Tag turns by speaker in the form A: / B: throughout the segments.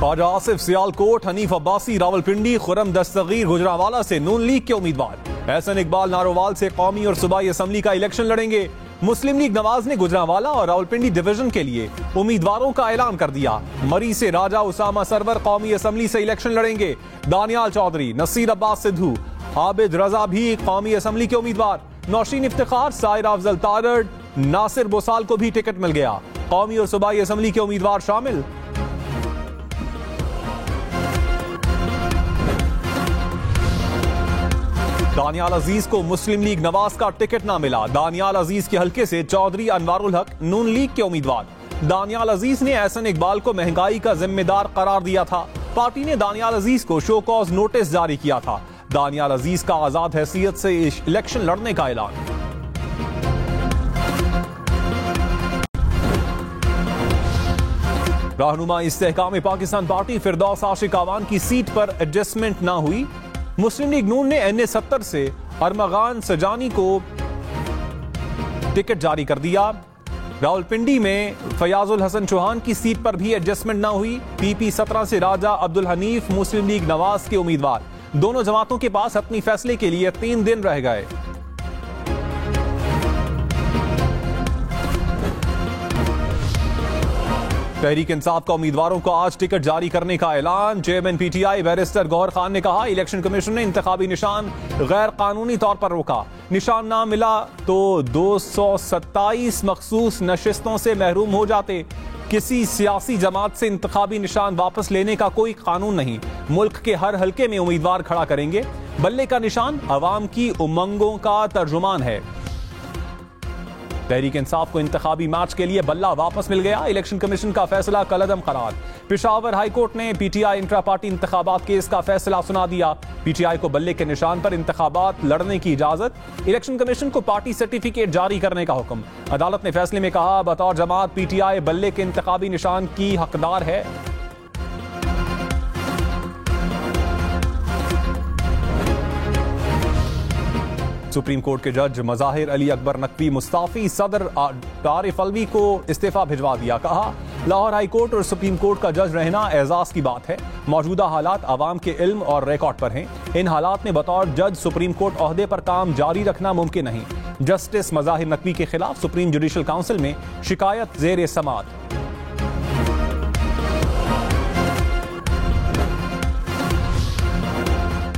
A: ख्वाजा आसिफ सियालकोट, हनीफ अब्बासी रावलपिंडी, खुरम दस्तगीर गुजरांवाला से नून लीग के उम्मीदवार, एहसन इकबाल नारोवाल से कौमी और सूबाई असम्बली का इलेक्शन लड़ेंगे। मुस्लिम लीग नवाज ने गुजरांवाला और रावलपिंडी डिवीजन के लिए उम्मीदवारों का ऐलान कर दिया। मरी से राजा उसामा सरवर कौमी असम्बली से इलेक्शन लड़ेंगे। दानियाल चौधरी, नसीर अब्बास सिद्धू, आबिद रजा भी कौमी असम्बली के उम्मीदवार। नौशीन इफ्तिखार, साहिर अफजल तारड़, नासिर बोसाल को भी टिकट मिल गया। कौमी और सूबाई असम्बली के उम्मीदवार शामिल। दानियाल अजीज को मुस्लिम लीग नवाज का टिकट ना मिला। दानियाल अजीज के हलके से चौधरी अनवारुल हक नून लीग के उम्मीदवार। दानियाल अजीज ने एहसन इकबाल को महंगाई का जिम्मेदार करार दिया था। पार्टी ने दानियाल अजीज को शो कॉज नोटिस जारी किया था। दानियाल अजीज का आजाद हैसियत से इलेक्शन लड़ने का ऐलान। रहनुमा इस्तेहकाम पाकिस्तान पार्टी फिरदौस आशिक आवान की सीट पर एडजस्टमेंट ना हुई। मुस्लिम लीग नून ने NA-70 से अरमगान सजानी को टिकट जारी कर दिया। रावलपिंडी में फयाजुल हसन चौहान की सीट पर भी एडजस्टमेंट ना हुई। PP-17 से राजा अब्दुल हनीफ मुस्लिम लीग नवाज के उम्मीदवार। दोनों जमातों के पास अपनी फैसले के लिए 3 दिन रह गए। तहरीक इंसाफ का उम्मीदवारों को आज टिकट जारी करने का ऐलान। Chairman PTI barrister Gohar Khan ने कहा, इलेक्शन कमीशन ने इंतखाबी निशान गैर कानूनी तौर पर रोका। निशान ना मिला तो 227 मखसूस नशिस्तों से महरूम हो जाते। किसी सियासी जमात से इंतखाबी निशान वापस लेने का कोई कानून नहीं। मुल्क के हर हलके में उम्मीदवार खड़ा करेंगे। बल्ले का निशान अवाम की उमंगों का तर्जुमान है। तहरीक इंसाफ को इंतखाबी मैच के लिए बल्ला वापस मिल गया। इलेक्शन कमीशन का फैसला कलअदम करार। पेशावर हाई कोर्ट ने PTI इंट्रा पार्टी इंतखाबात केस का फैसला सुना दिया। PTI को बल्ले के निशान पर इंतखाबात लड़ने की इजाजत। इलेक्शन कमीशन को पार्टी सर्टिफिकेट जारी करने का हुक्म। अदालत ने फैसले में कहा, बतौर जमात PTI बल्ले के इंतखाबी निशान की हकदार है। सुप्रीम कोर्ट के जज मज़ाहिर अली अकबर नकवी मुस्ताफी सदर तारिफ अलवी को इस्तीफा भिजवा दिया। कहा, लाहौर हाई कोर्ट और सुप्रीम कोर्ट का जज रहना एजाज की बात है। मौजूदा हालात आवाम के इल्म और रिकॉर्ड पर हैं। इन हालात में बतौर जज सुप्रीम कोर्ट ओहदे पर काम जारी रखना मुमकिन नहीं। जस्टिस मज़ाहिर नकवी के खिलाफ सुप्रीम जुडिशल काउंसिल में शिकायत ज़ेर समाअत।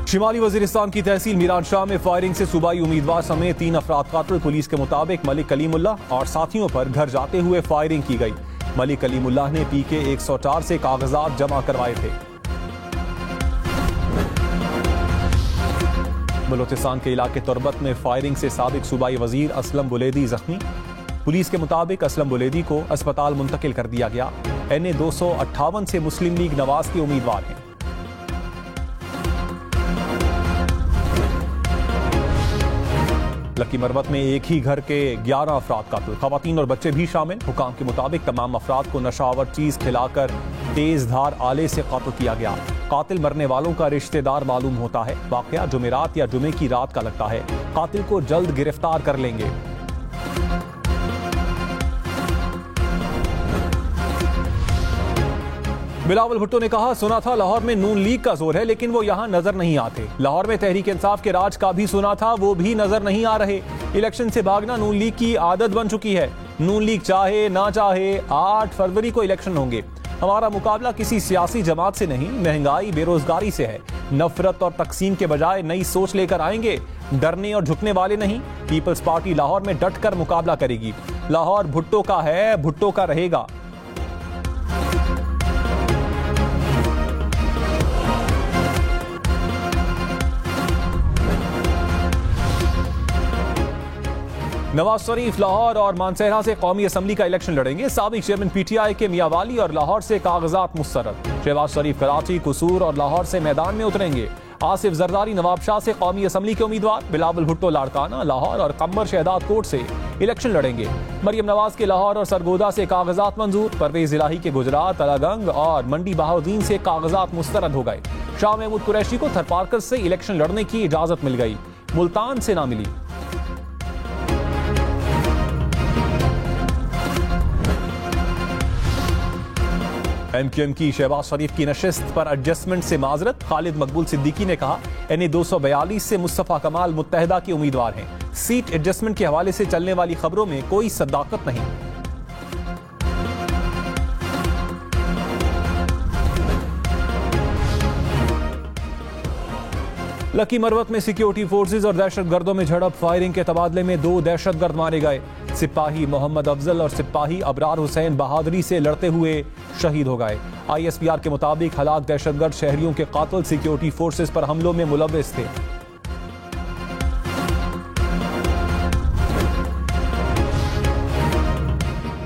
A: शिमाली वजीरिस्तान की तहसील मीरान शाह में फायरिंग से सूबाई उम्मीदवार समेत 3 अफराद कातिल। पुलिस के मुताबिक मलिक कलीमुल्लाह और साथियों पर घर जाते हुए फायरिंग की गई। मलिक कलीमुल्लाह ने PK 104 से कागजात जमा करवाए थे। बलोचिस्तान के इलाके तुरबत में फायरिंग से साबिक सूबाई वजीर असलम बुलेदी जख्मी। पुलिस के मुताबिक असलम बुलेदी को अस्पताल मुंतकिल कर दिया गया। NA-258 से मुस्लिम लीग नवाज के उम्मीदवार हैं। लकी मरवत में एक ही घर के 11 अफराद कातिल, खवातीन और बच्चे भी शामिल। हुकाम के मुताबिक तमाम अफराद को नशावर चीज खिलाकर तेज धार आले से कत्ल किया गया। कातिल मरने वालों का रिश्तेदार मालूम होता है। वाकया जुमेरात या जुमे की रात का लगता है। कातिल को जल्द गिरफ्तार कर लेंगे। बिलावल भुट्टो ने कहा, सुना था लाहौर में नून लीग का जोर है, लेकिन वो यहाँ नजर नहीं आते। लाहौर में तहरीक इंसाफ के राज का भी सुना था, वो भी नजर नहीं आ रहे। इलेक्शन से भागना नून लीग की आदत बन चुकी है। नून लीग चाहे ना चाहे 8 फरवरी को इलेक्शन होंगे। हमारा मुकाबला किसी सियासी जमात से नहीं, महंगाई बेरोजगारी से है। नफरत और तकसीम के बजाय नई सोच लेकर आएंगे। डरने और झुकने वाले नहीं। पीपल्स पार्टी लाहौर में डट कर मुकाबला करेगी। लाहौर भुट्टो का है, भुट्टो का रहेगा। नवाज शरीफ लाहौर और मानसहरा से कौमी असम्बली का इलेक्शन लड़ेंगे। साबिक चेयरमैन PTI के मियावाली और लाहौर से कागजात मुस्तरद। शहबाज शरीफ कराची, कसूर और लाहौर से मैदान में उतरेंगे। आसिफ जरदारी नवाबशाह से कौमी असम्बली के उम्मीदवार। बिलावल भुट्टो लाड़काना, लाहौर और कमर शहदाद कोट से इलेक्शन लड़ेंगे। मरियम नवाज के लाहौर और सरगोदा से कागजात मंजूर। परवेज इलाही के गुजरात, अलागंग और मंडी बहाउद्दीन से कागजात मुस्तरद हो गए। शाह महमूद कुरैशी को थरपारकर से इलेक्शन लड़ने की इजाजत मिल गई, मुल्तान से ना मिली। MQM की शहबाज शरीफ की नशिस्त पर एडजस्टमेंट से माजरत। खालिद मकबूल सिद्दीकी ने कहा NA 242 से मुस्तफा कमाल मुत्तहदा के उम्मीदवार हैं। सीट एडजस्टमेंट के हवाले से चलने वाली खबरों में कोई सदाकत नहीं। लकी मरवत में सिक्योरिटी फोर्सेज और दहशतगर्दों में झड़प। फायरिंग के तबादले में 2 दहशतगर्द मारे गए। सिपाही मोहम्मद अफजल और सिपाही अबरार हुसैन बहादुरी से लड़ते हुए शहीद हो गए। ISPR के मुताबिक हलाक दहशतगर्द शहरियों के कातिल सिक्योरिटी फोर्सेज पर हमलों में मुलव्विस थे।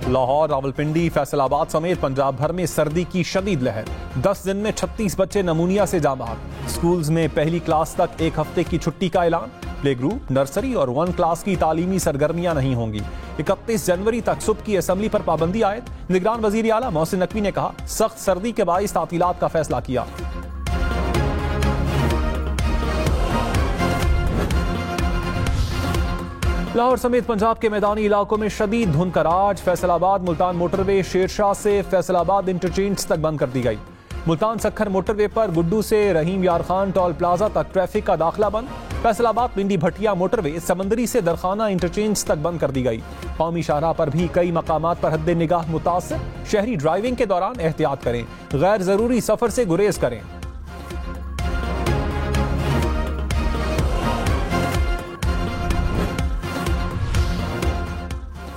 A: लाहौर, रावलपिंडी, फैसलाबाद समेत पंजाब भर में सर्दी की शदीद लहर। 10 दिन में 36 बच्चे नमूनिया से जाँ बहक। स्कूल्स में पहली क्लास तक 1 हफ्ते की छुट्टी का ऐलान। प्ले ग्रुप, नर्सरी और 1 क्लास की तालीमी सरगर्मियां नहीं होंगी। 31 जनवरी तक सुबह की असम्बली पर पाबंदी आयद। निगरान वजीर आला मोहसिन नकवी ने कहा सख्त सर्दी के बाइस तातीलात का फैसला किया। लाहौर समेत पंजाब के मैदानी इलाकों में शदीद धुंध का राज। फैसलाबाद मुल्तान मोटरवे शेरशाह से फैसलाबाद इंटरचेंज तक बंद कर दी गई। मुल्तान सखर मोटरवे पर गुड्डू से रहीम यार खान टोल प्लाजा तक ट्रैफिक का दाखिला बंद। फैसलाबाद पिंडी भटिया मोटरवे समंदरी से दरखाना इंटरचेंज तक बंद कर दी गई। कौमी शाहराह पर भी कई मकामात पर हद निगाह मुतासर। शहरी ड्राइविंग के दौरान एहतियात करें, गैर जरूरी सफर से गुरेज करें।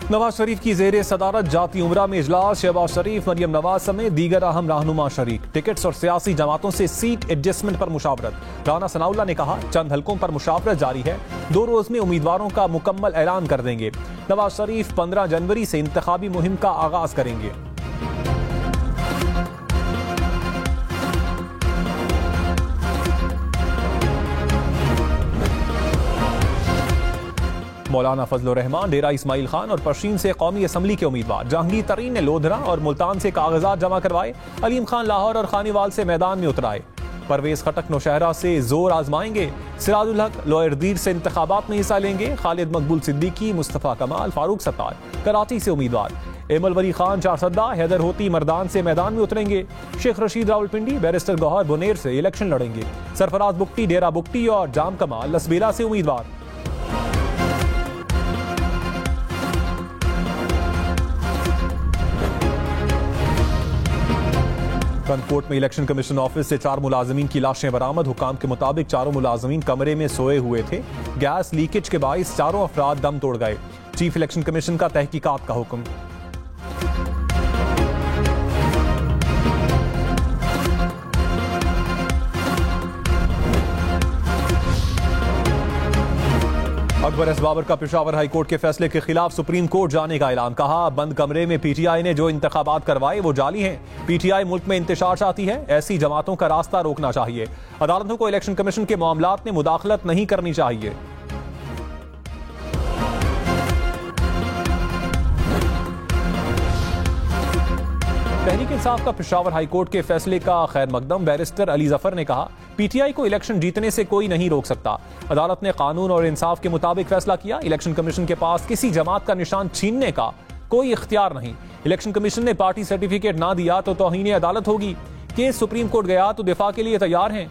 A: नवाज शरीफ की ज़ेरे सदारत जाती उमरा में इजलास। शहबाज शरीफ, मरियम नवाज समेत दीगर अहम रहनुमा शरीक। टिकट्स और सियासी जमातों से सीट एडजस्टमेंट पर मुशावरत। राना सनाउल्लाह ने कहा चंद हलकों पर मुशावरत जारी है, 2 रोज में उम्मीदवारों का मुकम्मल ऐलान कर देंगे। नवाज शरीफ 15 जनवरी से इंतखाबी मुहिम का आगाज करेंगे। मौलाना फजलुर रहमान, डेरा इस्माइल खान और परशीन से कौमी असम्बली के उम्मीदवार। जहांगीर तरीन ने लोधरा और मुल्तान से कागजात जमा करवाए। अलीम खान लाहौर और खानीवाल से मैदान में उतराए। परवेज खटक नौशहरा से जोर आजमाएंगे। सिराजुल हक लोअरदीर से इंतखाबात में हिस्सा लेंगे। खालिद मकबूल सिद्दीकी, मुस्तफा कमाल, फारूक सत्तार कराची से उम्मीदवार। एमल वली खान चारसद्दा, हैदर होती मर्दान से मैदान में उतरेंगे। शेख रशीद रावलपिंडी, बैरिस्टर गौहर बुनेर से इलेक्शन लड़ेंगे। सरफराज बुक्टी, डेरा बुक्टी और जाम कमाल लसबेला से उम्मीदवार। कोट में इलेक्शन कमीशन ऑफिस से 4 मुलाजमीन की लाशें बरामद। हुकाम के मुताबिक चारों मुलाजमीन कमरे में सोए हुए थे। गैस लीकेज के बाइस चारों अफराद दम तोड़ गए। चीफ इलेक्शन कमीशन का तहकीकात का हुक्म। अकबर एस बाबर का पेशावर हाई कोर्ट के फैसले के खिलाफ सुप्रीम कोर्ट जाने का ऐलान। कहा बंद कमरे में PTI ने जो इंतखाबात करवाए वो जाली हैं। PTI मुल्क में इंतशार चाहती है, ऐसी जमातों का रास्ता रोकना चाहिए। अदालतों को इलेक्शन कमीशन के मामलात में मुदाखलत नहीं करनी चाहिए। तहरीक इंसाफ का पेशावर हाई कोर्ट के फैसले का खैर मकदम। बैरिस्टर अली जफर ने कहा PTI को इलेक्शन जीतने से कोई नहीं रोक सकता। अदालत ने कानून और इंसाफ के मुताबिक फैसला किया। इलेक्शन कमीशन के पास किसी जमात का निशान छीनने का कोई इख्तियार नहीं। इलेक्शन कमीशन ने पार्टी सर्टिफिकेट ना दिया तो तौहीन अदालत होगी। केस सुप्रीम कोर्ट गया तो दिफा के लिए तैयार हैं।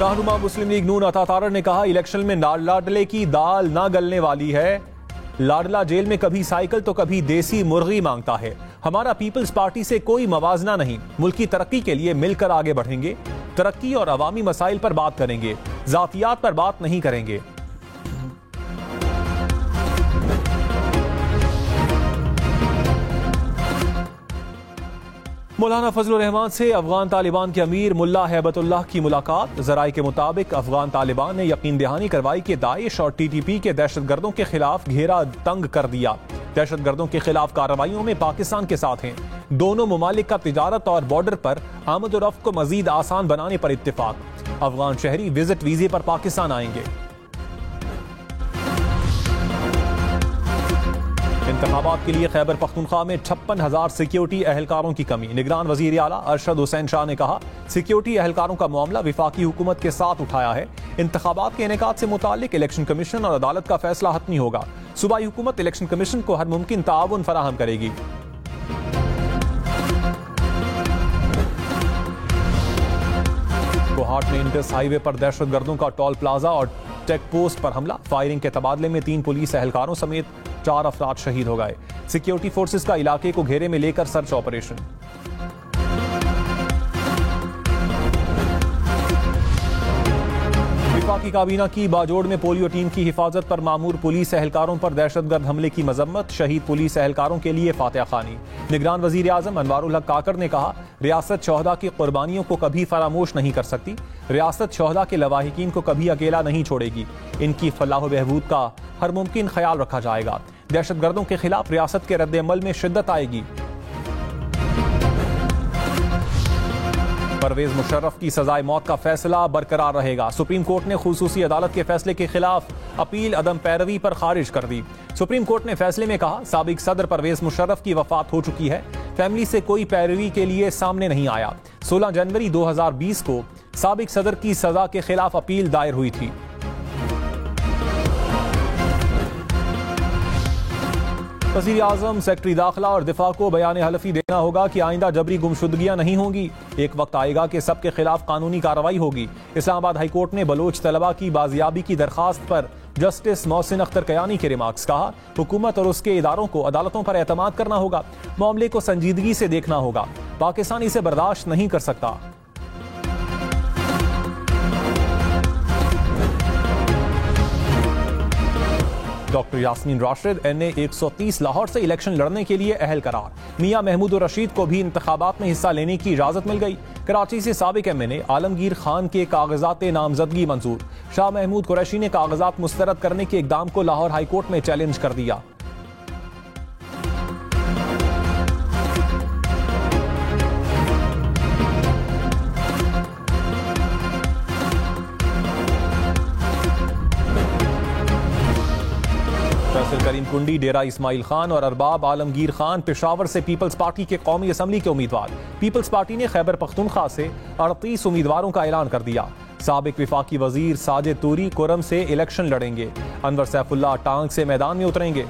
A: रहनुमा मुस्लिम लीग नून अता तारर ने कहा इलेक्शन में लाडले की दाल ना गलने वाली है। लाडला जेल में कभी साइकिल तो कभी देसी मुर्गी मांगता है। हमारा पीपल्स पार्टी से कोई मवाजना नहीं। मुल्क की तरक्की के लिए मिलकर आगे बढ़ेंगे। तरक्की और अवामी मसाइल पर बात करेंगे, जातियात पर बात नहीं करेंगे। मौलाना फजलुर रहमान से अफगान तालिबान के अमीर मुल्ला हैबतुल्लाह की मुलाकात। जराये के मुताबिक अफगान तालिबान ने यकीन दहानी करवाई कि दाइश और TTP के दहशतगर्दों के खिलाफ घेरा तंग कर दिया। दहशतगर्दों के खिलाफ कार्रवाइयों में पाकिस्तान के साथ हैं। दोनों ममालिक का तिजारत और बॉर्डर पर आमद और रफ्त को मजीद आसान बनाने पर इत्तेफाक। अफगान शहरी विजिट वीजे पर पाकिस्तान आएंगे। इंतखाबात के लिए खैबर पख्तूनख्वा में 56,000 सिक्योरिटी एहलकारों की कमी। निगरान वजीर आला अरशद हुसैन शाह ने कहा सिक्योरिटी एहलकारों का मामला विफाकी हुकूमत के साथ उठाया है। इंतखाबात के इनेकाद से मुतालिक इलेक्शन कमीशन और अदालत का फैसला हतमी होगा। सूबाई हुकूमत इलेक्शन कमीशन को हर मुमकिन ताउन फराहम करेगी। कोहाट में इंडस हाईवे पर दहशतगर्दों का टोल प्लाजा और चेक पोस्ट पर हमला। फायरिंग के तबादले में 3 पुलिस एहलकारों समेत 4 अफराद शहीद हो गए। सिक्योरिटी फोर्सेस का इलाके को घेरे में लेकर सर्च ऑपरेशन। वफाकी काबीना की बाजोड़ में पोलियो टीम की हिफाजत पर मामूर पुलिस एहलकारों पर दहशतगर्द हमले की मजम्मत। शहीद पुलिस एहलकारों के लिए फातिहा खानी। निगरान वजीर आजम अनवारुल हक काकड़ ने कहा, रियासत शोहदा की कुर्बानियों को कभी फरामोश नहीं कर सकती। रियासत शोहदा के लवाहिकीन को कभी अकेला नहीं छोड़ेगी। इनकी फलाह बहबूद का हर मुमकिन ख्याल रखा जाएगा। दहशतगर्दों के खिलाफ रियासत के रद्द अमल में शिद्दत आएगी। परवेज मुशर्रफ की सजाए मौत का फैसला बरकरार रहेगा। सुप्रीम कोर्ट ने खुसूसी अदालत के फैसले के खिलाफ अपील अदम पैरवी पर खारिज कर दी। सुप्रीम कोर्ट ने फैसले में कहा, साबिक सदर परवेज मुशर्रफ की वफात हो चुकी है। फैमिली से कोई पैरवी के लिए सामने नहीं आया। 16 जनवरी 2020 को साबिक सदर की सजा के खिलाफ अपील दायर हुई थी। वज़ीर आज़म, सेक्रेटरी दाखिला और दिफा को बयान हलफी देना होगा कि आइंदा जबरी गुमशुदगियां नहीं होंगी। एक वक्त आएगा कि सबके खिलाफ कानूनी कार्रवाई होगी। इस्लामाबाद हाई कोर्ट ने बलोच तलबा की बाजियाबी की दरखास्त पर जस्टिस मोहसिन अख्तर कयानी के रिमार्क्स। कहा, हुकूमत और उसके इदारों को अदालतों पर एतमाद करना होगा। मामले को संजीदगी से देखना होगा। पाकिस्तान इसे बर्दाश्त नहीं कर सकता। डॉक्टर यास्मीन राशिद NA 130 लाहौर से इलेक्शन लड़ने के लिए अहल करार। मियां महमूद और रशीद को भी इंतखाबात में हिस्सा लेने की इजाजत मिल गई। कराची से साबिक MNA आलमगीर खान के कागजात नामजदगी मंजूर। शाह महमूद कुरैशी ने कागजात मुस्तरद करने के इकदाम को लाहौर हाई कोर्ट में चैलेंज कर दिया। करीम कुंडी, डेरा इस्माइल खान और अरबाब आलमगीर खान पेशावर से पीपल्स पार्टी के कौमी असम्बली के उम्मीदवार। पीपल्स पार्टी ने खैबर पख्तूनख्वा से 38 उम्मीदवारों का ऐलान कर दिया। साबिक विफाकी वजीर साजिद तूरी कुरम से इलेक्शन लड़ेंगे। अनवर सैफुल्लाह टांग से मैदान में उतरेंगे।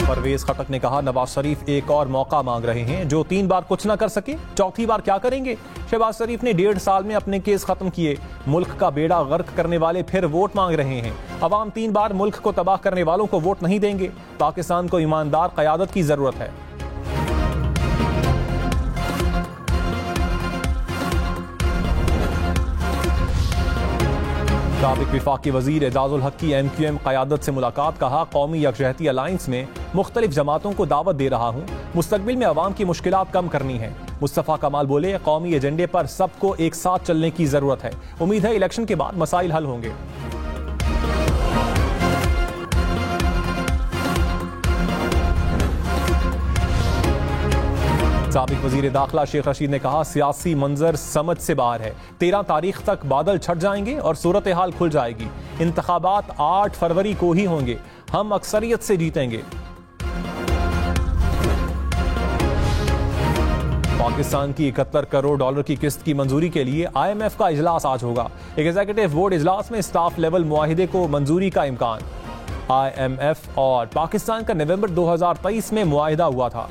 A: परवेज खटक ने कहा, नवाज शरीफ एक और मौका मांग रहे हैं। जो 3 बार कुछ ना कर सके, चौथी बार क्या करेंगे? शहबाज शरीफ ने 1.5 साल में अपने केस खत्म किए। मुल्क का बेड़ा गर्क करने वाले फिर वोट मांग रहे हैं। अवाम 3 बार मुल्क को तबाह करने वालों को वोट नहीं देंगे। पाकिस्तान को ईमानदार क़यादत की जरूरत है। साबिक विफाकी वजीर एजाजुल हक की MQM क़यादत से मुलाकात। कहा, कौमी यकजहती अलायंस में मुख्तलिफ जमातों को दावत दे रहा हूँ। मुस्तकबिल में अवाम की मुश्किलात कम करनी है। मुस्तफ़ा कमाल बोले, कौमी एजेंडे पर सबको एक साथ चलने की जरूरत है। उम्मीद है इलेक्शन के बाद मसाइल हल होंगे। साबिक वजीर दाखिला शेख रशीद ने कहा, सियासी मंजर समझ से बाहर है। 13 तारीख तक बादल छट जाएंगे और सूरत हाल खुल जाएगी। इंतखाबात 8 फरवरी को ही होंगे। हम अक्सरियत से जीतेंगे। पाकिस्तान की 71 करोड़ डॉलर की किस्त की मंजूरी के लिए IMF का इजलास आज होगा। एक एग्जीक्यूटिव बोर्ड इजलास में स्टाफ लेवल मुआहिदे को मंजूरी का इम्कान। IMF और पाकिस्तान का नवंबर 2023 में मुआहिदा हुआ था।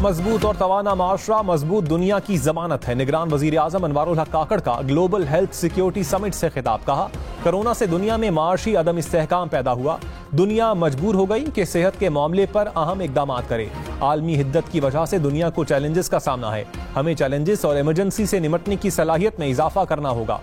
A: मजबूत और तवाना माशरा मजबूत दुनिया की जमानत है। निगरान वजीर आजम अनवारुल हक काकड़ का ग्लोबल हेल्थ सिक्योरिटी समिट से खिताब। कहा, कोरोना से दुनिया में माशी अदम इस्तेहकाम पैदा हुआ। दुनिया मजबूर हो गई कि सेहत के मामले पर अहम इकदाम करे। आलमी हिद्दत की वजह से दुनिया को चैलेंजेस का सामना है। हमें चैलेंजेस और इमरजेंसी से निपटने की सलाहियत में इजाफा करना होगा।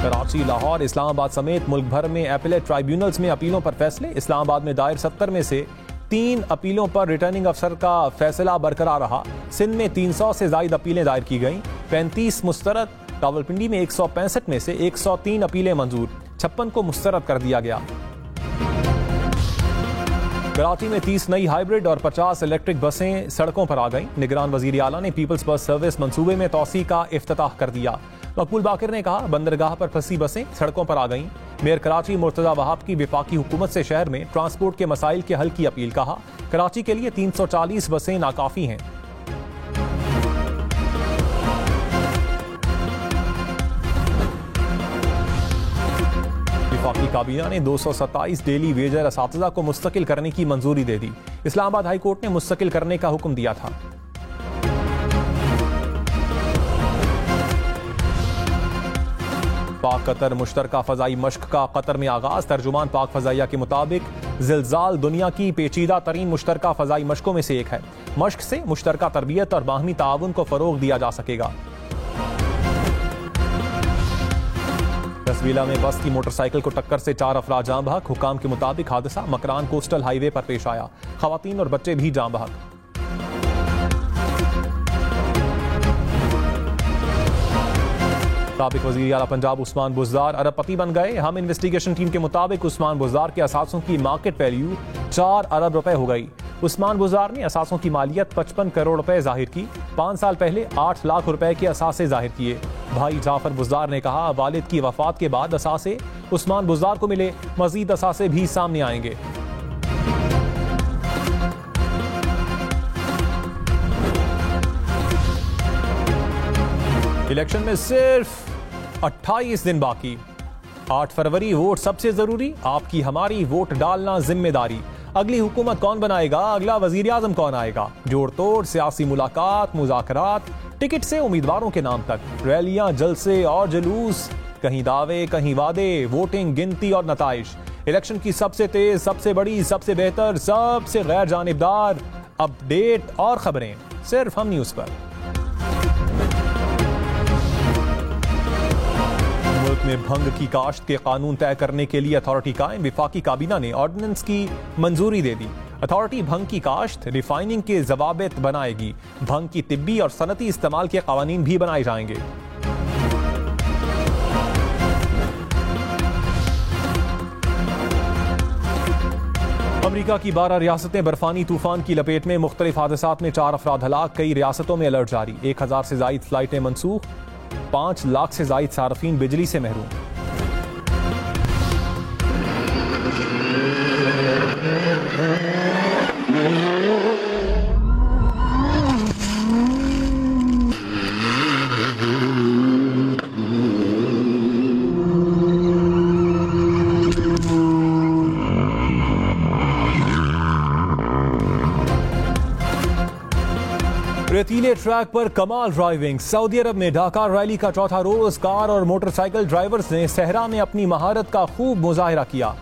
A: कराची, लाहौर, इस्लामाबाद समेत मुल्क भर में एपीलेट ट्राइब्यूनल्स में अपीलों पर फैसले। इस्लामाबाद में दायर 70 में से 3 अपीलों पर रिटर्निंग अफसर का फैसला बरकरार रहा। सिंध में 300 से ज्यादा अपीलें दायर की गईं, 35 मुस्तरद। रावलपिंडी में 165 में से 103 अपीलें मंजूर, 56 को मुस्तरद कर दिया गया। कराची में 30 नई हाइब्रिड और 50 इलेक्ट्रिक बसें सड़कों पर आ गईं। निगरान वजीर आला ने पीपल्स बस सर्विस मंसूबे में तौसी का इफ्तिताह कर दिया। मकबूल बाकिर ने कहा, बंदरगाह पर फंसी बसें सड़कों पर आ गईं। मेयर कराची मुर्तजा वहाब की विफाकी हुकूमत से शहर में ट्रांसपोर्ट के मसाइल के हल की अपील। कहा, कराची के लिए 340 बसें नाकाफी हैं। वफाकी काबीना ने 227 डेली वेजर असातिज़ा को मुस्तकिल करने की मंजूरी दे दी। इस्लामाबाद हाई कोर्ट ने मुस्तकिल करने का हुक्म दिया था। पाक कतर मुश्तरका फजाई मश्क का कतर में आगाज। तर्जुमान पाक फजाइया के मुताबिक जिलजाल दुनिया की पेचीदा तरीन मुश्तरका फजाई मश्कों में से एक है। मश्क से मुश्तरका तरबियत और बाहमी ताउन को फरोग दिया जा सकेगा। तस्वीला में बस की मोटरसाइकिल को टक्कर से 4 अफराद जाँ बहक। हुकाम के मुताबिक हादसा मकरान कोस्टल हाईवे पर पेश आया। खवातीन और बच्चे भी जाँ बहक। साबिक वज़ीर आला पंजाब उस्मान बुज़दार अरबपति बन गए। हम इन्वेस्टिगेशन टीम के मुताबिक उस्मान बुज़दार के असासों की मार्केट वैल्यू 4 अरब रुपए हो गई। उस्मान बुज़दार ने असासों की मालियत 55 करोड़ रुपए जाहिर की। 5 साल पहले 8 लाख रुपए के असासे जाहिर किए। भाई जाफर बुज़दार ने कहा, वालिद की वफात के बाद असासे उस्मान बुज़दार को मिले, मजीद असासे भी सामने आएंगे। इलेक्शन में सिर्फ 28 दिन बाकी। 8 फरवरी वोट सबसे जरूरी। आपकी हमारी वोट डालना जिम्मेदारी। अगली हुकूमत कौन बनाएगा, अगला वजीर आजम कौन आएगा, जोड़ तोड़ सियासी मुलाकात, मुज़ाकरात, टिकट से उम्मीदवारों के नाम तक, रैलियां, जलसे और जुलूस, कहीं दावे कहीं वादे, वोटिंग, गिनती और नताइश। इलेक्शन की सबसे तेज, सबसे बड़ी, सबसे बेहतर, सबसे गैर जानिबदार अपडेट और खबरें सिर्फ हम न्यूज़ पर। मुल्क में भंग की काश्त के कानून तय करने के लिए अथॉरिटी कायम। विफाकी काबीना ने ऑर्डिनेंस की मंजूरी दे दी। अथॉरिटी भंग की काश्त, रिफाइनिंग के जवाबित बनाएगी। भंग की तिब्बी और सनती इस्तेमाल के कानून भी बनाए जाएंगे। अमेरिका की 12 रियासतें बर्फानी तूफान की लपेट में। मुख्तलिफ हादसात में 4 अफराद हलाक। कई रियासतों में अलर्ट जारी। 1000 से जायद फ्लाइटें मनसूख। 5 लाख से जायद सार्फिन बिजली से महरूम। रेतीले ट्रैक पर कमाल ड्राइविंग। सऊदी अरब में ढाका रैली का चौथा रोज कार और मोटरसाइकिल ड्राइवर्स ने सहरा में अपनी महारत का खूब मुजाहिरा किया।